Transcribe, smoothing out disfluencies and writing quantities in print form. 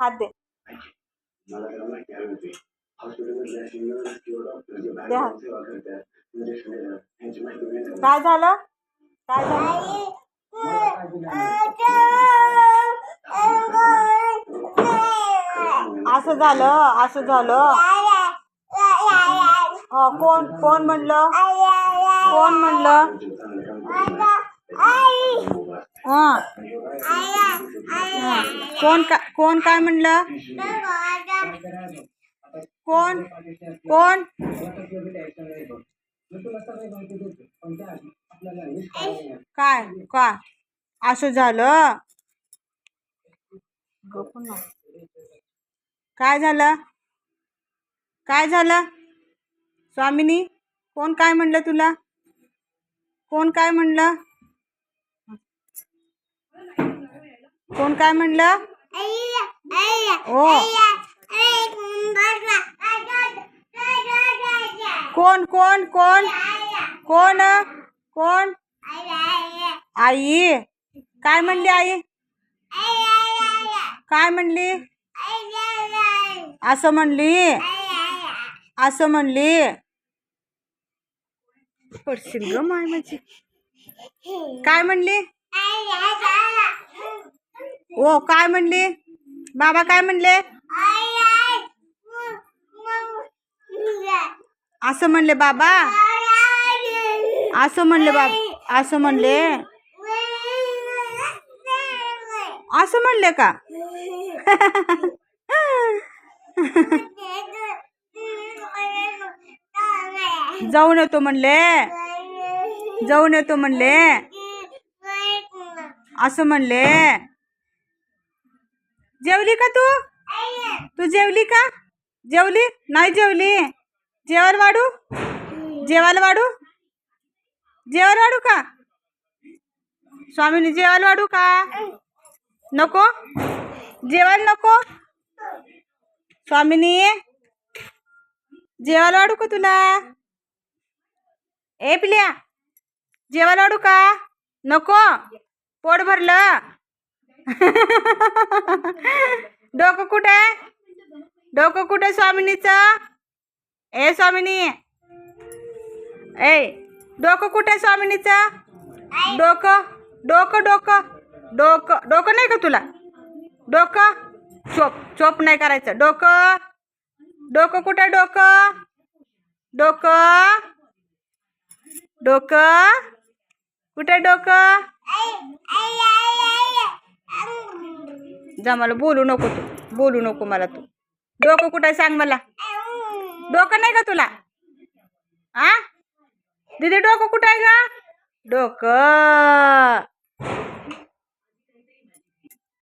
हात दे. दे हात. काय झालं? काय झालं? असं झालं, असं झालं. कोण कोण म्हणलं? कोण म्हणलं? कोण काय म्हणलं? कोण कोण? काय काय असं झालं? काय झालं? काय झालं? स्वामिनी, कोण काय म्हणलं तुला? कोण काय म्हणलं? कोण काय म्हणलं? ओ कोण कोण कोण कोण कोण? आई. काय म्हणली आई? काय म्हणली? असं म्हणली, असं म्हणली. पडशील ग माय माझी. काय म्हणली? ओ काय म्हणली? बाबा काय म्हणले? असं म्हणले बाबा. असं म्हणले बाबा. असं म्हणले. असं म्हणले का? जाऊन येतो म्हणले. जाऊन येतो म्हणले. असं म्हणले. जेवली का तू? तू जेवली का? जेवली नाही? जेवली. जेवायला वाढू? जेवायला वाढू? जेवायला वाढू का? स्वामीनी जेवायला वाढू का? नको? जेवायला नको? स्वामीनी जेवायला वाढू का तुला? ए पिल्या, जेवायला वाढू का? नको? पोट भरलं. डोकं कुठे? डोकं कुठे स्वामिनीचं? ए स्वामिनी, ए डोकं कुठे स्वामिनीचं? डोकं डोकं डोकं डोकं डोकं नाही का तुला? डोकं चोप चोप नाही करायचं. डोकं डोकं कुठे? डोकं डोकं डोकं कुठे? डोकं जा, मला बोलू नको तू. बोलू नको मला तू. डोकं कुठे सांग मला. डोकं नाही का तुला? आ दीदी डोकं कुठे आहे का? डोकं